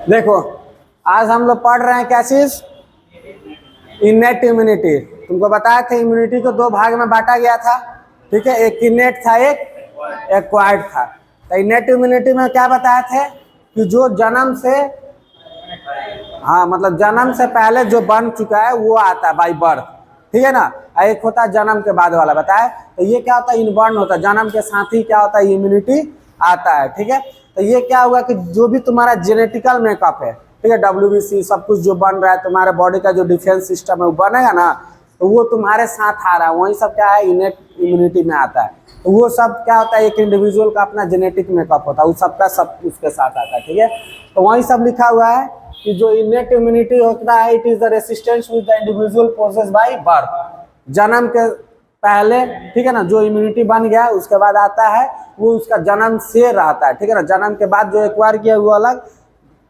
देखो, आज हम लोग पढ़ रहे हैं क्या चीज, इनेट इम्यूनिटी। तुमको बताया था इम्यूनिटी को दो भाग में बांटा गया था, ठीक है। एक इनेट था, एक एक्वायर्ड था। तो इनेट इम्यूनिटी में क्या बताया थे कि जो जन्म से, हाँ मतलब जन्म से पहले जो बन चुका है वो आता है बाई बर्थ, ठीक है ना। एक होता है जन्म के बाद वाला बताया। तो ये क्या होता है, इनबॉर्न होता है, जन्म के साथ ही क्या होता है, इम्यूनिटी आता है, ठीक है। तो ये क्या हुआ कि जो भी तुम्हारा जेनेटिकल मेकअप है, ठीक है, WBC सब कुछ जो बन रहा है, तुम्हारे बॉडी का जो डिफेंस सिस्टम है वो बनेगा ना, तो वो तुम्हारे साथ आ रहा है, वही सब क्या है, इनेट इम्यूनिटी में आता है। तो वो सब क्या होता है, एक इंडिविजुअल का अपना जेनेटिक मेकअप होता है, वो सबका सब उसके साथ आता है, ठीक है। तो वही सब लिखा हुआ है कि जो इनेट इम्यूनिटी होता है, it is the resistance with the individual process by birth. जन्म के पहले, ठीक है ना, जो इम्यूनिटी बन गया उसके बाद आता है, वो उसका जन्म से रहता है, ठीक है ना। जन्म के बाद जो एक्वायर किया वो अलग,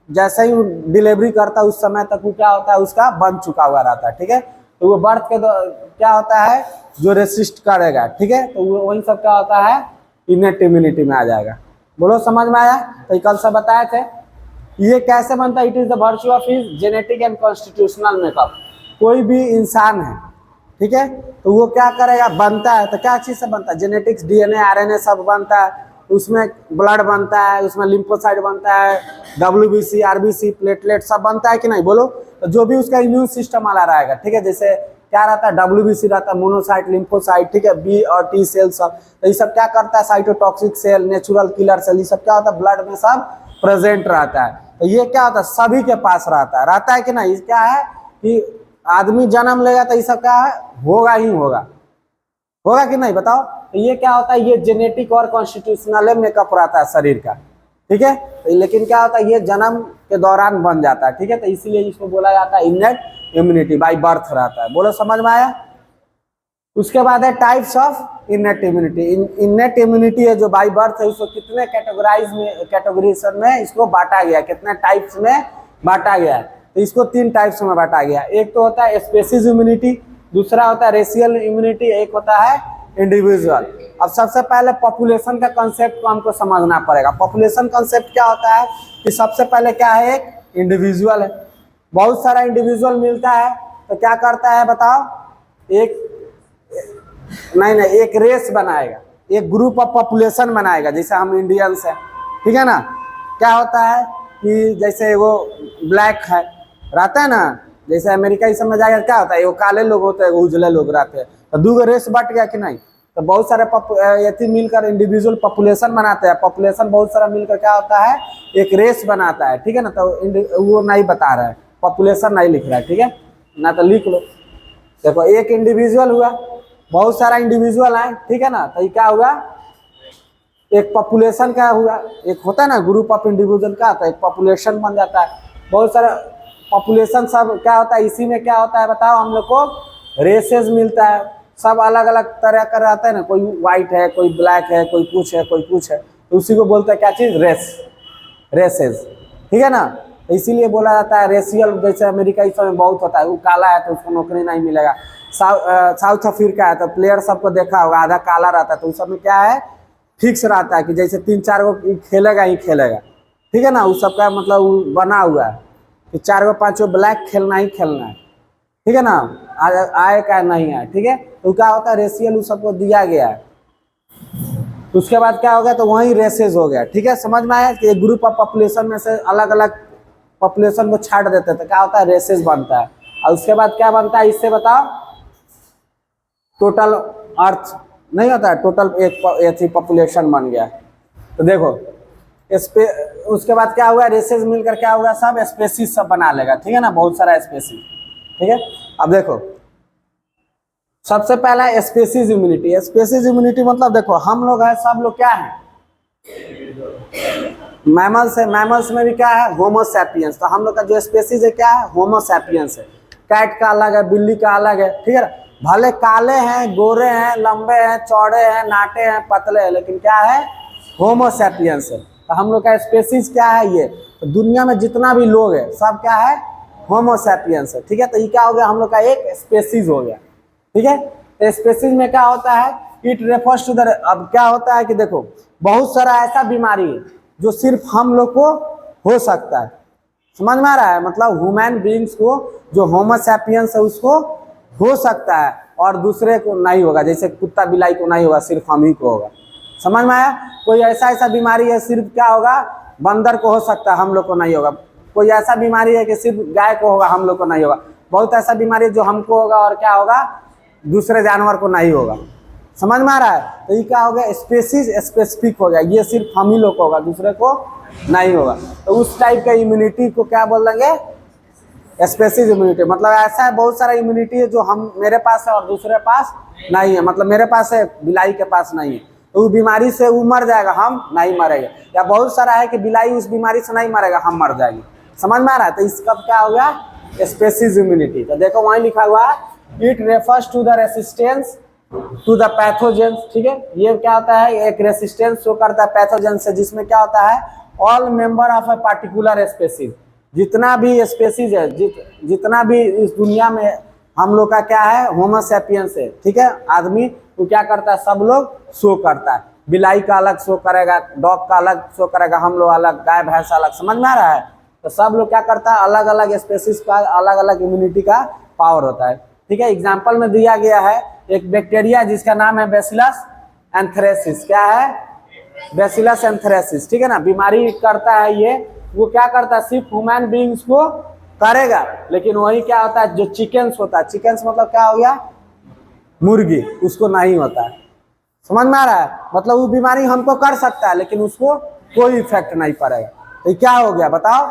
जैसे ही डिलीवरी करता है उस समय तक वो क्या होता है, उसका बन चुका हुआ रहता है, ठीक है। तो वो बर्थ के क्या होता है, जो रेसिस्ट करेगा, ठीक है। तो वो वही सब क्या होता है, इनेट इम्यूनिटी में आ जाएगा। बोलो समझ में आया। तो कल से बताए थे ये कैसे बनता है, it is the virtue of his genetic and constitutional makeup. कोई भी इंसान है, ठीक है, तो वो क्या करेगा, बनता है तो क्या चीज से बनता है, जेनेटिक्स, DNA, RNA सब बनता है, उसमें ब्लड बनता है, उसमें लिम्फोसाइट बनता है, WBC, RBC, प्लेटलेट सब बनता है कि नहीं, बोलो। तो जो भी उसका इम्यून सिस्टम वाला रहेगा, ठीक है, जैसे क्या रहता है, WBC रहता है, मोनोसाइट, लिम्फोसाइट, ठीक है, B और T सेल सब। तो ये सब क्या करता है, cytotoxic cell, natural killer cell, ये सब क्या होता है, ब्लड में सब प्रेजेंट रहता है। तो ये क्या होता है, सभी के पास रहता है कि नहीं। क्या है कि आदमी जन्म लेगा तो ये सब क्या है, होगा ही होगा कि नहीं, बताओ। तो ये क्या होता है, ये जेनेटिक और कॉन्स्टिट्यूशनल मेकअप रहता है शरीर का, ठीक है। तो लेकिन क्या होता है, ये जन्म के दौरान बन जाता है, ठीक है। तो इसीलिए इसको बोला जाता है इनेट इम्यूनिटी, बाई बर्थ रहता है। बोलो समझ में आया। उसके बाद है types of innate immunity. Innate immunity है जो बाई बर्थ है, उसको कितने कैटेगराइजेशन में इसको बांटा गया, कितने टाइप्स में बांटा गया है। तो इसको 3 टाइप्स में बांटा गया। एक तो होता है स्पेसीज इम्यूनिटी, दूसरा होता है रेशियल इम्यूनिटी, एक होता है इंडिविजुअल। अब सबसे पहले पॉपुलेशन का कंसेप्ट को हमको समझना पड़ेगा। पॉपुलेशन कंसेप्ट क्या होता है कि सबसे पहले क्या है, एक इंडिविजुअल है, बहुत सारा इंडिविजुअल मिलता है, तो क्या करता है बताओ, एक नहीं एक रेस बनाएगा, एक ग्रुप ऑफ पॉपुलेशन बनाएगा। जैसे हम इंडियंस हैं, ठीक है ना। क्या होता है कि जैसे वो ब्लैक है रहता है ना, जैसे अमेरिका इस समय जाएगा, क्या होता है, वो काले लोग होते हैं, उजले लोग रहते हैं, तो 2 रेस बट गया कि नहीं। तो बहुत सारे ये मिलकर इंडिविजुअल पॉपुलेशन बनाते हैं। पॉपुलेशन बहुत सारा मिलकर क्या होता है, एक रेस बनाता है, ठीक है ना। तो वो नहीं बता रहा है, पॉपुलेशन नहीं लिख रहा है, ठीक है ना, तो लिख लो। देखो, एक इंडिविजुअल हुआ, बहुत सारा इंडिविजुअल है, ठीक है ना। तो ये क्या हुआ, एक पॉपुलेशन क्या हुआ, एक होता है ना ग्रुप ऑफ इंडिविजुअल का, तो एक पॉपुलेशन बन जाता है। बहुत सारा पॉपुलेशन सब क्या होता है, इसी में क्या होता है बताओ, हम लोग को रेसेस मिलता है, सब अलग अलग तरह का रहता है ना, कोई व्हाइट है, कोई ब्लैक है, कोई कुछ है, कोई कुछ है, तो उसी को बोलते हैं क्या चीज, रेसेस, ठीक है ना। तो इसीलिए बोला जाता है रेशियल। जैसे अमेरिका इस समय बहुत होता है, वो काला है तो उसको नौकरी नहीं मिलेगा। साउथ अफ्रीका है तो प्लेयर सबको देखा होगा, आधा काला रहता है, तो उस समय क्या है, फिक्स रहता है कि जैसे 3-4 गो खेलेगा ही खेलेगा, ठीक है ना। उस सबका मतलब बना हुआ है कि 4 गो 5 गो ब्लैक खेलना ही खेलना है, ठीक है ना, आए का नहीं आए, ठीक है। तो क्या होता है, रेशियल उस सबको दिया गया है। उसके बाद क्या हो गया, तो वही रेसेस हो गया, ठीक है। समझ में आया कि एक ग्रुप ऑफ पॉपुलेशन में से अलग अलग पॉपुलेशन को छाट देते थे, क्या होता है, रेसेस बनता है। और उसके बाद क्या बनता है, इससे बताओ, टोटल अर्थ नहीं होता है, टोटल एक पॉपुलेशन बन गया। तो देखो उसके बाद क्या हुआ, रेसेस मिलकर क्या हुआ, सब स्पेसीज सब बना लेगा, ठीक है ना, बहुत सारा स्पेसीज, ठीक है। अब देखो, सबसे पहला स्पेसीज इम्यूनिटी। स्पेसीज इम्यूनिटी मतलब देखो, हम लोग है, सब लोग क्या है, मैमल्स है, मैमल्स में भी क्या है, होमो सैपियंस। तो हम लोग का जो स्पेसीज है क्या है, होमो सैपियंस है। कैट का अलग है, बिल्ली का अलग है, ठीक है। भले काले हैं, गोरे हैं, लंबे हैं, चौड़े हैं, नाटे हैं, पतले हैं, लेकिन क्या है, होमो सैपियंस है। तो हम लोग का स्पेसीज क्या है, ये तो दुनिया में जितना भी लोग है सब क्या है, होमो सैपियंस है, ठीक है। तो ये क्या हो गया, हम लोग का एक स्पेसीज हो गया, ठीक है। तो स्पेसीज में क्या होता है, इट रेफर्स टू द, अब क्या होता है कि देखो, बहुत सारा ऐसा बीमारी है जो सिर्फ हम लोग को हो सकता है, समझ में आ रहा है? मतलब ह्यूमन बीइंग्स को जो होमो सैपियंस है उसको हो सकता है और दूसरे को नहीं होगा, जैसे कुत्ता बिलाई को नहीं होगा, सिर्फ हम ही को होगा। समझ में आया? कोई ऐसा बीमारी है सिर्फ क्या होगा, बंदर को हो सकता है, हम लोग को नहीं होगा। कोई ऐसा बीमारी है कि सिर्फ गाय को होगा, हम लोग को नहीं होगा। बहुत ऐसा बीमारी है जो हमको होगा और क्या होगा, दूसरे जानवर को नहीं होगा। समझ में आ रहा है? तो ये क्या हो गया, स्पेसीज स्पेसिफिक हो गया, ये सिर्फ हम ही लोग को होगा, दूसरे को नहीं होगा। तो उस टाइप का इम्यूनिटी को क्या बोल देंगे, स्पेसीज इम्यूनिटी। मतलब ऐसा है बहुत सारा इम्यूनिटी है जो हम मेरे पास है और दूसरे पास नहीं है। मतलब मेरे पास है, बिलाई के पास नहीं है, तो वो बीमारी से वो मर जाएगा, हम नहीं मरेंगे। या बहुत सारा है कि बिलाई उस बीमारी से नहीं मरेगा, हम मर जाएंगे। समझ में आ रहा है? तो इसका क्या हो गया, स्पेसीज इम्यूनिटी। तो देखो वहीं लिखा हुआ है, it refers to the resistance to the pathogens. ठीक है, ये क्या होता है, एक रेसिस्टेंस शो करता है पैथोजेन से, जिसमें क्या होता है, all member of a particular species, जितना भी स्पेसीज है, जितना भी इस दुनिया में हम लोग का क्या है, होमो सैपियंस है। ठीक है, आदमी वो क्या करता है, सब लोग शो करता है। बिलाई का अलग शो करेगा, डॉग का अलग शो करेगा, हम लोग अलग, गाय भैंस अलग। समझ में आ रहा है? तो सब लोग क्या करता है, अलग अलग स्पेसीज का अलग अलग इम्यूनिटी का पावर होता है। ठीक है, एग्जाम्पल में दिया गया है एक बैक्टीरिया जिसका नाम है बैसिलस एंथ्रेसिस। क्या है, बैसिलस एंथ्रेसिस। ठीक है ना, बीमारी करता है ये। वो क्या करता है, सिर्फ ह्यूमन बीइंग्स को करेगा, लेकिन वही क्या होता है, जो चिकन्स होता है, चिकन्स मतलब क्या हो गया, मुर्गी, उसको नहीं होता है। समझ में आ रहा है? मतलब वो बीमारी हमको कर सकता है लेकिन उसको कोई इफेक्ट नहीं पड़ेगा। तो क्या हो गया बताओ,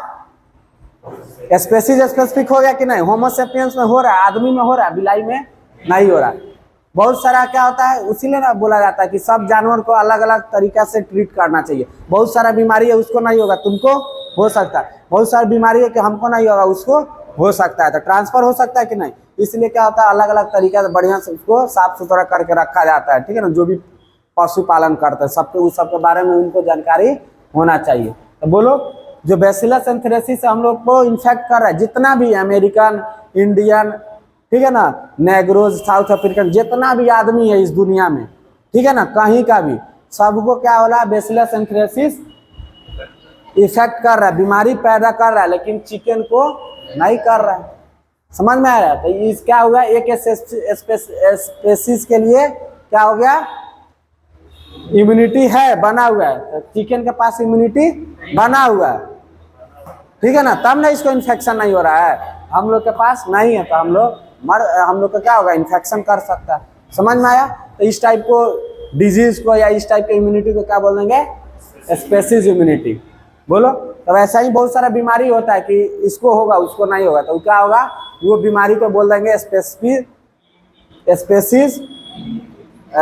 स्पेसीज स्पेसिफिक हो गया कि नहीं? होमो सैपियंस में हो रहा है, आदमी में हो रहा है, बिलाई में नहीं हो रहा है। बहुत सारा क्या होता है, उसीलिए ना बोला जाता है कि सब जानवर को अलग अलग तरीका से ट्रीट करना चाहिए। बहुत सारा बीमारी है उसको नहीं होगा, तुमको हो सकता है। बहुत सारी बीमारी है कि हमको नहीं होगा, उसको हो सकता है। तो ट्रांसफर हो सकता है कि नहीं? इसलिए क्या होता है, अलग अलग तरीका से बढ़िया से उसको साफ सुथरा करके रखा जाता है। ठीक है ना, जो भी पशुपालन करते हैं सबके उस सब के बारे में उनको जानकारी होना चाहिए। तो बोलो, जो बैसिलस एंथ्रेसिस से हम लोग को इन्फेक्ट कर रहा है, जितना भी अमेरिकन, इंडियन, ठीक है ना, नेग्रोज, साउथ अफ्रीकन, जितना भी आदमी है इस दुनिया में, ठीक है ना, कहीं का भी, सबको क्या हो रहा है, बैसिलस एंथ्रेसिस इफेक्ट कर रहा है, बीमारी पैदा कर रहा है, लेकिन चिकन को नहीं कर रहा है। समझ में आ रहा है? तो इस क्या हो गया, एक स्पेसीज के लिए क्या हो गया, इम्यूनिटी है, बना हुआ है। तो चिकन के पास इम्यूनिटी बना हुआ है, ठीक है ना, तब ना इसको इन्फेक्शन नहीं हो रहा है। हम लोग के पास नहीं है तो हम लोग का क्या होगा, इन्फेक्शन कर सकता है। समझ में आया? तो इस टाइप को डिजीज को या इस टाइप के इम्यूनिटी को क्या बोल देंगे, स्पेसीज इम्यूनिटी। बोलो, तो ऐसा ही बहुत सारा बीमारी होता है कि इसको होगा उसको नहीं होगा, तो क्या होगा, वो बीमारी को बोल देंगे स्पेसीज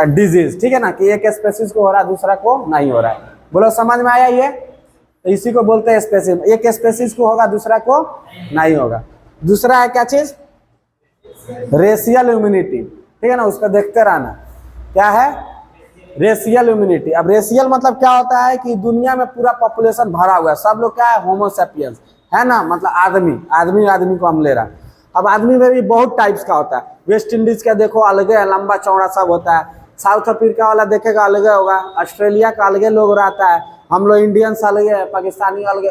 डिजीज। ठीक है ना, कि एक स्पेसीज को हो रहा है दूसरा को नहीं हो रहा है। बोलो, समझ में आया ये? तो इसी को बोलते हैं स्पेसीज। एक स्पेसीज को होगा दूसरा को नहीं होगा। दूसरा है क्या चीज, रेशियल इम्यूनिटी। ठीक है ना, उसको देखते रहना। क्या है, रेशियल इम्यूनिटी। अब रेशियल मतलब क्या होता है कि दुनिया में पूरा पॉपुलेशन भरा हुआ है, सब लोग क्या है, होमो सैपियंस है ना, मतलब आदमी को हम ले रहा है। अब आदमी में भी बहुत टाइप्स का होता है। वेस्ट इंडीज का देखो अलग है, लंबा चौड़ा सब होता है। साउथ अफ्रीका वाला देखेगा अलग होगा, ऑस्ट्रेलिया का अलग लोग रहता है, हम लोग इंडियंस अलग है, पाकिस्तानी अलग,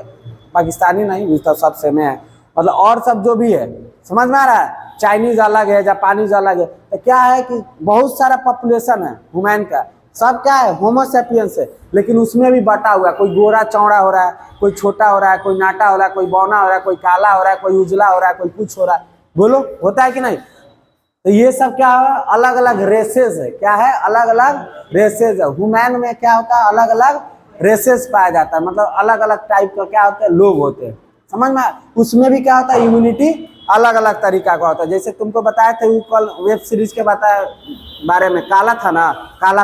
पाकिस्तानी नहीं तो सब सेम है, मतलब और सब जो भी है। समझ में आ रहा है? चाइनीज अलग है, जापानीज अलग है। तो क्या है कि बहुत सारा पॉपुलेशन है ह्यूमन का, सब क्या है, होमो सैपियंस है, लेकिन उसमें भी बटा हुआ है। कोई गोरा चौड़ा हो रहा है, कोई छोटा हो रहा है, कोई नाटा हो रहा है, कोई बौना हो रहा है, कोई काला हो रहा है, कोई उजला हो रहा है, कोई कुछ हो रहा है। बोलो, होता है कि नहीं? तो ये सब क्या है, अलग अलग रेसेस है। क्या है, अलग अलग रेसेस है। ह्यूमन में क्या होता है, अलग अलग रेसेस पाया जाता है, मतलब अलग अलग टाइप का क्या होता है, लोग होते हैं। समझ में? उसमें भी क्या होता है, इम्यूनिटी अलग अलग तरीका का होता है। जैसे तुमको बताया था कल वेब सीरीज के बारे में, काला था ना, काला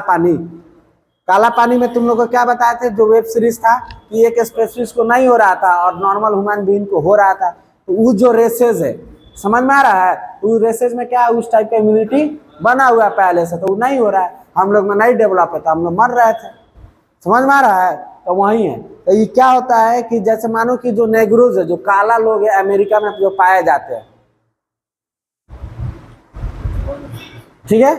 पानी में तुम लोग को क्या बताया थे, जो वेब सीरीज था कि एक स्पेसीज को नहीं हो रहा था और नॉर्मल ह्यूमन बीइंग को हो रहा था। तो वो जो रेसेस है, समझ में आ रहा है, उस रेसेस में क्या है, उस टाइप का इम्यूनिटी बना हुआ है पहले से, तो वो नहीं हो रहा है, हम लोग में नहीं डेवलप है, तो हम लोग मर रहे थे। समझ में आ रहा है? तो वही है। तो ये क्या होता है कि जैसे मानो कि जो नेग्रोज है, जो काला लोग है अमेरिका में जो पाए जाते हैं, ठीक है,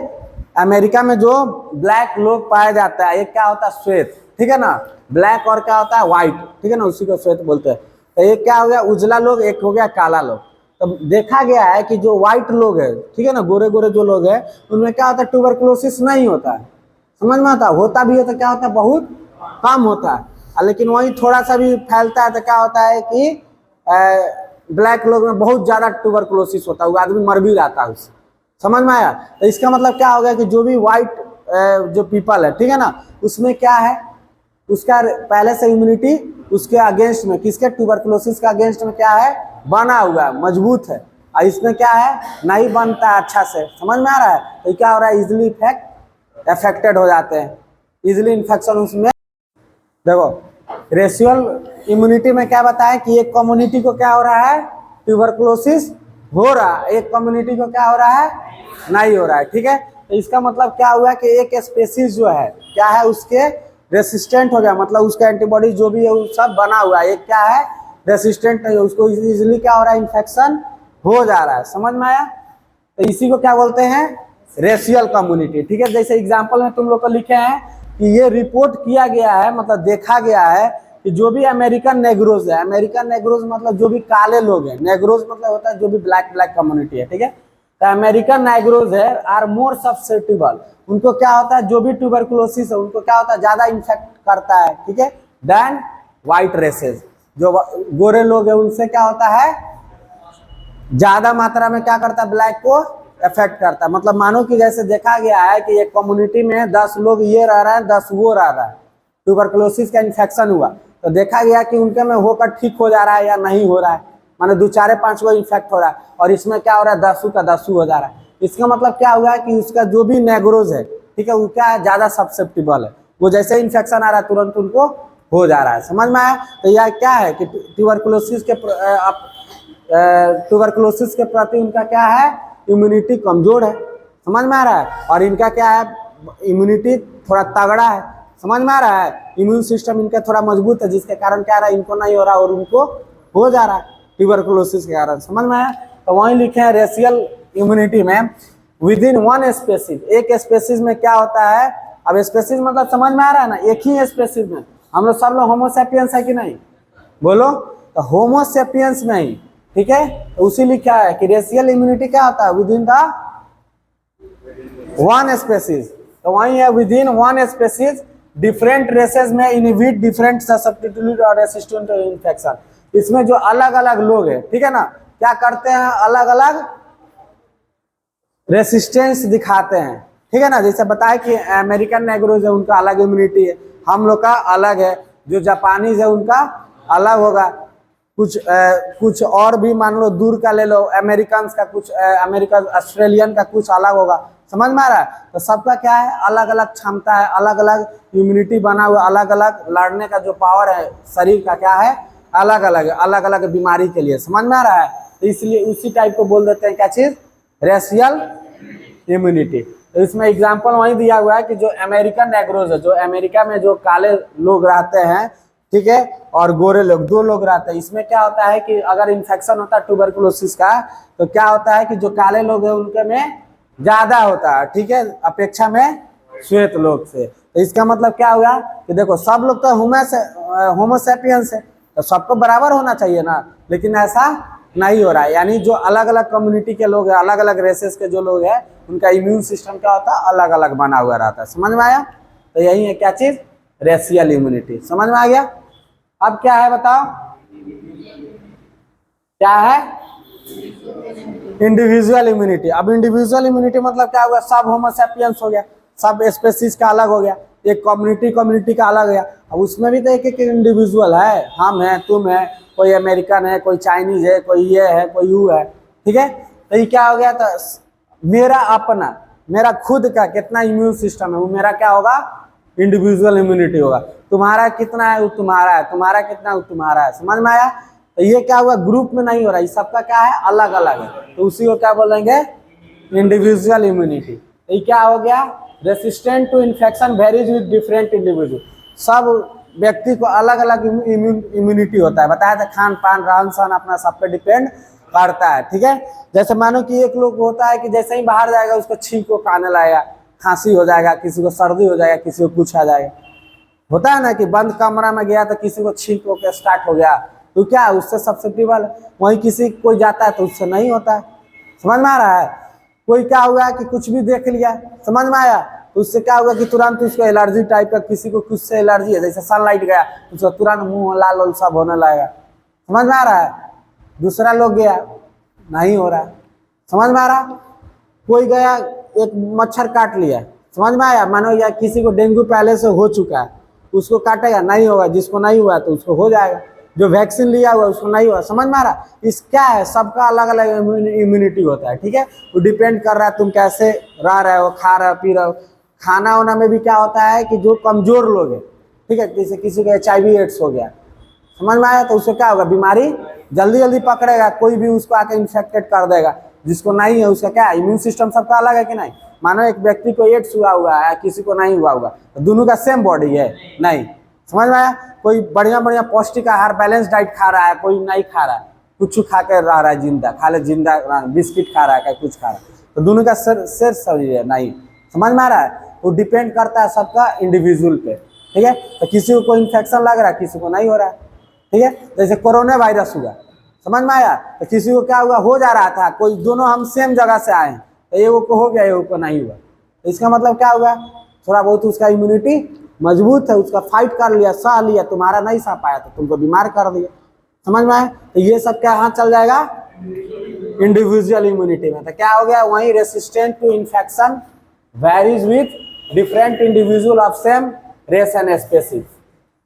अमेरिका में जो ब्लैक लोग पाए जाता है, एक क्या होता है, श्वेत। ठीक है ना, ब्लैक और क्या होता है, व्हाइट। ठीक है ना, उसी को श्वेत बोलते हैं। तो एक क्या हो गया उजला लोग, एक हो गया काला लोग। तो देखा गया है कि जो व्हाइट लोग है, ठीक है ना, गोरे गोरे जो लोग है, उनमें क्या होता है ट्यूबरकुलोसिस नहीं होता है। समझ में आता, होता भी है तो क्या होता है बहुत कम होता है, लेकिन वही थोड़ा सा भी फैलता है तो क्या होता है कि ब्लैक लोग में बहुत ज्यादा ट्यूबरकुलोसिस होता है, वो आदमी मर भी जाता है उससे। समझ में आया? तो इसका मतलब क्या हो गया कि जो भी व्हाइट जो पीपल है, ठीक है ना, उसमें क्या है उसका पहले से इम्यूनिटी उसके अगेंस्ट में, किसके ट्यूबरकुलोसिस के अगेंस्ट में क्या है बना हुआ है, मजबूत है। और इसमें क्या है नहीं बनता है अच्छा से। समझ में आ रहा है? तो क्या हो रहा है इजिली अफेक्टेड हो जाते हैं, इजिली इन्फेक्शन उसमें। देखो रेशियल इम्यूनिटी में क्या बताया कि एक कम्युनिटी को क्या हो रहा है ट्यूबरकुलोसिस हो रहा है, एक कम्युनिटी को क्या हो रहा है नहीं हो रहा है। ठीक है, तो इसका मतलब क्या हुआ कि एक स्पेसीज जो है क्या है उसके रेसिस्टेंट हो गया, मतलब उसका एंटीबॉडी जो भी है वो सब बना हुआ है, एक क्या है रेसिस्टेंट है, उसको इजिली क्या हो रहा है इन्फेक्शन हो जा रहा है। समझ में आया? तो इसी को क्या बोलते हैं रेशियल कम्युनिटी। ठीक है, जैसे एग्जांपल में तुम लोग को लिखे हैं कि ये रिपोर्ट किया गया है, मतलब देखा गया है कि जो भी अमेरिकन नेग्रोज है, अमेरिकन नेग्रोज मतलब जो भी काले लोग हैं, नेग्रोज मतलब होता है जो भी ब्लैक कम्युनिटी है, ठीक है, तो अमेरिकन नेग्रोज है आर मोर सब्सेप्टिबल, उनको क्या होता है जो भी ट्यूबरकुलोसिस है उनको क्या होता है ज्यादा इन्फेक्ट करता है, ठीक है, देन व्हाइट रेसेस। जो गोरे लोग हैं उनसे क्या होता है ज्यादा मात्रा में क्या करता है ब्लैक को इफेक्ट करता है। मतलब मानो कि जैसे देखा गया है कि एक कम्युनिटी में 10 लोग ये रह रहा है 10 वो रह रहा है, ट्यूबरकुलोसिस का इन्फेक्शन हुआ तो देखा गया कि उनके में होकर ठीक हो जा रहा है या नहीं हो रहा है, माने 2 4 5 को इन्फेक्ट हो रहा है, और इसमें क्या हो रहा है 10 का 10 हो जा रहा है। इसका मतलब क्या हुआ है कि उसका जो भी नेग्रोज है, ठीक है, वो क्या है ज्यादा सब्सेप्टिबल है, वो जैसे इन्फेक्शन आ रहा है तुरंत उनको हो जा रहा है। समझ में आया? तो यह क्या है कि ट्यूबरकुलोसिस के प्रति उनका क्या है इम्यूनिटी कमजोर है। समझ में आ रहा है? और इनका क्या है इम्यूनिटी थोड़ा तगड़ा है। समझ में आ रहा है? इम्यून सिस्टम इनका थोड़ा मजबूत है, जिसके कारण क्या रहा है इनको नहीं हो रहा और उनको हो जा रहा है ट्यूबरकुलोसिस के कारण। समझ में आया? तो वहीं लिखे हैं रेशियल इम्यूनिटी में विद इन वन स्पेसीज, एक स्पेसीज में क्या होता है, अब स्पेसीज मतलब समझ में आ रहा है ना, एक ही स्पेसीज में हम लोग सब लोग होमोसेपियंस है कि नहीं, बोलो, तो होमोसेपियंस में ही, ठीक है, तो उसी लिखा है कि रेशियल इम्यूनिटी क्या होता है within the one species. तो वही है within one species different races में इनहिबिट डिफरेंट ससेप्टिबिलिटी और रेसिस्टेंट टू इन्फेक्शन। इसमें जो अलग अलग लोग हैं, ठीक है ना, क्या करते हैं अलग अलग रेसिस्टेंस दिखाते हैं, ठीक है ना, जैसे बताया कि अमेरिकन नेग्रोज है उनका अलग इम्यूनिटी है, हम लोग का अलग है, जो जापानीज है उनका अलग होगा, कुछ और भी मान लो दूर का ले लो अमेरिकन का, कुछ अमेरिकन ऑस्ट्रेलियन का कुछ अलग होगा। समझ में आ रहा है? तो सबका क्या है अलग अलग क्षमता है, अलग अलग इम्यूनिटी बना हुआ, अलग अलग लड़ने का जो पावर है शरीर का क्या है अलग अलग है, अलग अलग बीमारी के लिए। समझ में आ रहा है? तो इसलिए उसी टाइप को बोल देते हैं क्या चीज रेशियल इम्यूनिटी। तो इसमें एग्जाम्पल वही दिया हुआ है कि जो अमेरिकन नेग्रोज है, जो अमेरिका में जो काले लोग रहते हैं, ठीक है, और गोरे लोग 2 लोग रहते हैं, इसमें क्या होता है कि अगर इन्फेक्शन होता है ट्यूबरकुलोसिस का तो क्या होता है कि जो काले लोग हैं उनके में ज्यादा होता है, ठीक है, अपेक्षा में श्वेत लोग से। तो इसका मतलब क्या हुआ कि देखो सब लोग तो होमोसेपियंस है तो सबको बराबर होना चाहिए ना, लेकिन ऐसा नहीं हो रहा है, यानी जो अलग अलग कम्युनिटी के लोग हैं, अलग अलग रेसेस के जो लोग हैं, उनका इम्यून सिस्टम क्या होता है अलग अलग बना हुआ रहता है। समझ में आया? तो यही है क्या चीज रेशियल इम्यूनिटी। समझ में आ गया? अब क्या है बताओ, क्या है इंडिविजुअल इम्यूनिटी। अब इंडिविजुअल इम्यूनिटी मतलब क्या हुआ, सब होमोसेपियंस हो गया, सब स्पेसीज का अलग हो गया, एक कम्युनिटी का अलग हो गया। अब उसमें भी तो एक एक इंडिविजुअल है, हम हैं, तुम है, कोई अमेरिकन है, कोई चाइनीज है, कोई ये है, कोई यू है, ठीक है। तो ये क्या हो गया, तो मेरा अपना, मेरा खुद का कितना इम्यून सिस्टम है वो मेरा क्या होगा इंडिविजुअल इम्यूनिटी होगा। तुम्हारा कितना है वो तुम्हारा है, तुम्हारा कितना है वो तुम्हारा है। समझ में आया? तो ये क्या हुआ ग्रुप में नहीं हो रहा, ये सबका क्या है अलग अलग है, तो उसी को क्या बोलेंगे इंडिविजुअल इम्यूनिटी। तो ये क्या हो गया resistant to infection varies with different individual. सब व्यक्ति को अलग अलग इम्यूनिटी होता है, बताया था खान पान रहन सहन अपना सब पे डिपेंड करता है, ठीक है। जैसे मानो कि एक लोग होता है कि जैसे ही बाहर जाएगा उसको छींक को आने लगेगा, खांसी हो जाएगा, किसी को सर्दी हो जाएगा, किसी को कुछ आ जाएगा, होता है ना कि बंद कमरा में गया तो किसी को छींक होकर स्टार्ट हो गया, तो क्या है, उससे सब्सिट्यूबल है। वहीं किसी कोई जाता है तो उससे नहीं होता है। समझ में आ रहा है? कोई क्या हुआ कि कुछ भी देख लिया, समझ में आया, तो उससे क्या हुआ कि तुरंत उसको एलर्जी टाइप का, किसी को कुछ से एलर्जी है, जैसे सनलाइट गया तो उसका तुरंत मुंह लाल लाल सब होने लगेगा। समझ में आ रहा है? दूसरा लोग गया, नहीं हो रहा। समझ में आ रहा? कोई गया एक मच्छर काट लिया, समझ में आया, मानो या किसी को डेंगू पहले से हो चुका है, उसको काटेगा, नहीं होगा। जिसको नहीं हुआ तो उसको हो जाएगा। जो वैक्सीन लिया हुआ उसको नहीं हुआ। समझ में आ रहा? इस क्या है, सबका अलग अलग इम्यूनिटी होता है। ठीक है, वो डिपेंड कर रहा है तुम कैसे रह रहे हो, खा रहे हो, पी रहे हो। खाना वाना में भी क्या होता है कि जो कमजोर लोग हैं, ठीक है, जैसे किसी को HIV एड्स हो गया, समझ में आया, तो उससे क्या होगा, बीमारी जल्दी जल्दी पकड़ेगा, कोई भी उसको आके इन्फेक्टेड कर देगा। जिसको नहीं है उसका क्या, इम्यून सिस्टम सबका अलग है कि नहीं। मानो एक व्यक्ति को एड्स हुआ है, किसी को नहीं हुआ होगा, तो दोनों का सेम बॉडी है नहीं। समझ में आया? कोई बढ़िया बढ़िया पौष्टिक आहार बैलेंस डाइट खा रहा है, कोई नहीं खा रहा है, कुछ खा के रह रहा है जिंदा, खाली जिंदा बिस्किट खा रहा है, कुछ खा रहा है, तो दोनों का सिर शरीर है नहीं। समझ में आ रहा है? वो डिपेंड करता है सबका इंडिविजुअल पे। ठीक है, तो किसी को कोई इन्फेक्शन लग रहा है, किसी को नहीं हो रहा है। ठीक है, जैसे कोरोना वायरस हुआ, समझ में आया, तो किसी को क्या हुआ, हो जा रहा था, कोई दोनों हम सेम जगह से आए, तो एगो को हो गया, एगो को नहीं हुआ। तो इसका मतलब क्या हुआ, थोड़ा बहुत उसका इम्यूनिटी मजबूत है, उसका फाइट कर लिया, सह लिया, तुम्हारा नहीं सह पाया तो तुमको बीमार कर दिया। समझ में आया? तो ये सब क्या हाथ चल जाएगा, इंडिविजुअल इम्यूनिटी में। तो क्या हो गया, वही resistant to infection varies with different individual of same race and species.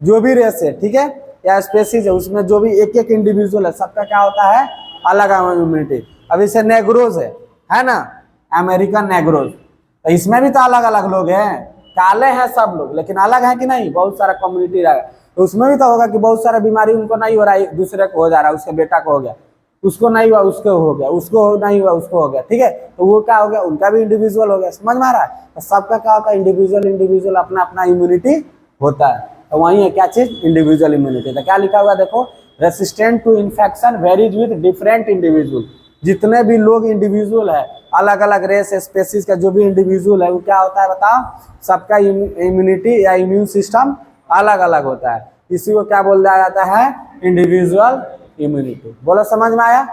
जो भी रेस है, ठीक है, या स्पेसीज है, उसमें जो भी एक एक इंडिविजुअल है, सबका क्या होता है, अलग अलग इम्यूनिटी। अब इसे नेग्रोज है ना, अमेरिकन नेग्रोज, तो इसमें भी तो अलग अलग लोग हैं, काले हैं सब लोग, लेकिन अलग है कि नहीं, बहुत सारा कम्युनिटी रहेगा। तो उसमें भी तो होगा कि बहुत सारा बीमारी उनको नहीं हो रहा है, दूसरे को हो जा रहा है, उसके बेटा को हो गया, उसको नहीं हुआ उसको हो गया, उसको नहीं हुआ उसको हो गया। ठीक है, तो वो क्या हो गया, उनका भी इंडिविजुअल हो गया। समझ में आ रहा है? तो सबका क्या होता है, इंडिविजुअल इंडिविजुअल अपना अपना इम्यूनिटी होता है। तो वही है क्या चीज, इंडिविजुअल इम्यूनिटी। तो क्या लिखा हुआ देखो, resistant to infection varies with different individual. जितने भी लोग इंडिविजुअल है, अलग अलग रेस स्पेसीज का जो भी इंडिविजुअल है, वो क्या होता है बताओ, सबका इम्यूनिटी या इम्यून सिस्टम अलग अलग होता है। इसी को क्या बोल दिया जाता है, इंडिविजुअल इम्यूनिटी। बोलो समझ में आया?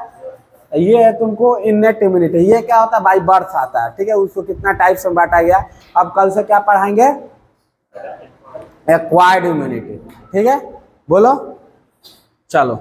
ये है तुमको इननेट इम्यूनिटी। ये क्या होता है, बाय बर्थ आता है। ठीक है, उसको कितना टाइप्स में बांटा गया। अब कल से क्या पढ़ाएंगे, एक्वायर्ड इम्यूनिटी। ठीक है, बोलो, चलो।